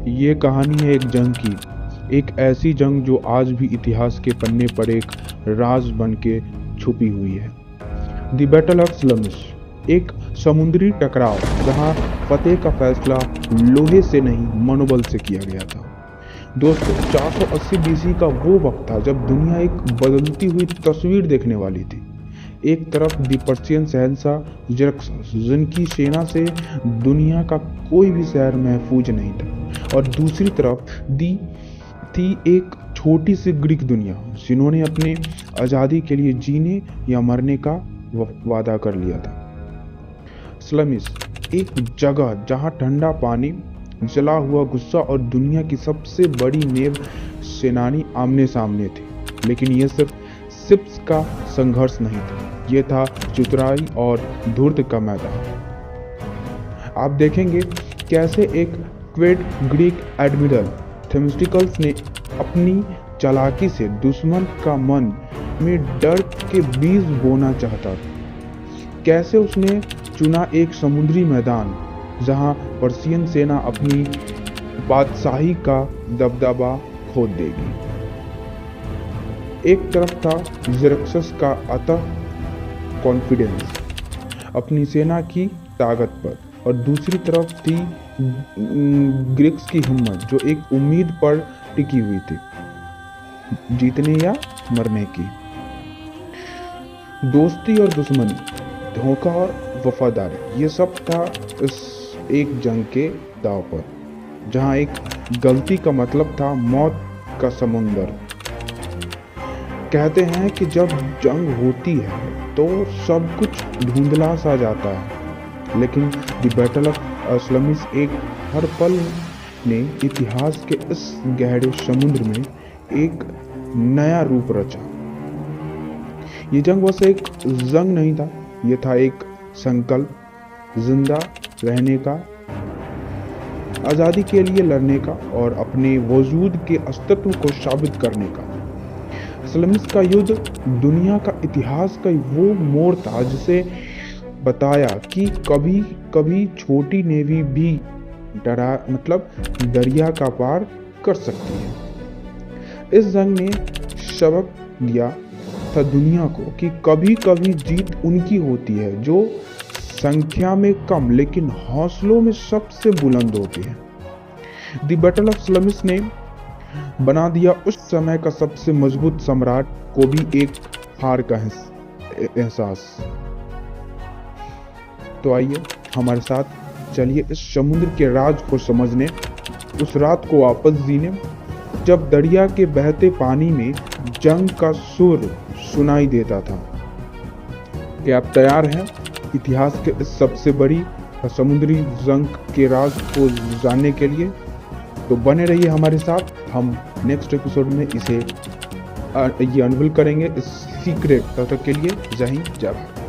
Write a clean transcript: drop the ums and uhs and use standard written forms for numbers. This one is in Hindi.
ये कहानी है एक जंग की, एक ऐसी जंग जो आज भी इतिहास के पन्ने पर एक राज बन के छुपी हुई है। द बैटल ऑफ सलमिस, एक समुद्री टकराव जहां फतेह का फैसला लोहे से नहीं मनोबल से किया गया था। दोस्तों, 480 बीसी का वो वक्त था जब दुनिया एक बदलती हुई तस्वीर देखने वाली थी। एक तरफ दी पर्शियन शहंशाह ज़ेरक्सस, जिनकी सेना से दुनिया का कोई भी शहर महफूज नहीं था, और दूसरी तरफ थी एक छोटी सी ग्रीक दुनिया जिन्होंने अपने आज़ादी के लिए जीने या मरने का वादा कर लिया था। सलमिस, एक जगह जहां ठंडा पानी, जला हुआ गुस्सा और दुनिया की सबसे बड़ी नेव सेनानी आमने सामने थे। लेकिन यह सिर्फ शिप्स का संघर्ष नहीं था, यह था चतुराई और धूर्त का मैदान। आप देखेंगे कैसे एक क्वेट ग्रीक एडमिरल थेमिस्टिकल्स ने अपनी चालाकी से दुश्मन का मन में डर के बीज बोना चाहता था। कैसे उसने चुना एक समुद्री मैदान जहां पर्शियन सेना अपनी बादशाही का दबदबा खो देगी। एक तरफ था ज़ेरक्सस का अतः कॉन्फिडेंस अपनी सेना की ताकत पर, और दूसरी तरफ थी ग्रीक्स की हिम्मत जो एक उम्मीद पर टिकी हुई थी, जीतने या मरने की। दोस्ती और दुश्मनी, धोखा और वफादारी, ये सब था इस एक जंग के दांव पर, जहां एक गलती का मतलब था मौत का समुंदर। कहते हैं कि जब जंग होती है तो सब कुछ धुंधला सा जाता है, लेकिन द बैटल ऑफ सलमिस एक हर पल ने इतिहास के इस गहरे समुद्र में एक नया रूप रचा। ये जंग बस एक जंग नहीं था, ये था एक संकल्प, जिंदा रहने का, आज़ादी के लिए लड़ने का और अपने वजूद के अस्तित्व को साबित करने का। सलमिस का युद्ध दुनिया का इतिहास का वो मोड़ था जिसे बताया कि कभी कभी छोटी नेवी भी दरिया का पार कर सकती है। इस जंग ने सबक दिया था दुनिया को कि कभी कभी जीत उनकी होती है जो संख्या में कम लेकिन हौसलों में सबसे बुलंद होती है। द बैटल ऑफ सलमिस ने बना दिया उस समय का सबसे मजबूत सम्राट को भी एक हार का एहसास। तो आइए हमारे साथ चलिए इस समुद्र के राज को समझने, उस रात को वापस जीने जब दरिया के बहते पानी में जंग का सुर सुनाई देता था। क्या आप तैयार हैं इतिहास के इस सबसे बड़ी समुद्री जंग के राज को जानने के लिए? तो बने रहिए हमारे साथ, हम नेक्स्ट एपिसोड में ये अनवील करेंगे इस सीक्रेट। तब तक के लिए जय हिंद, जय भारत।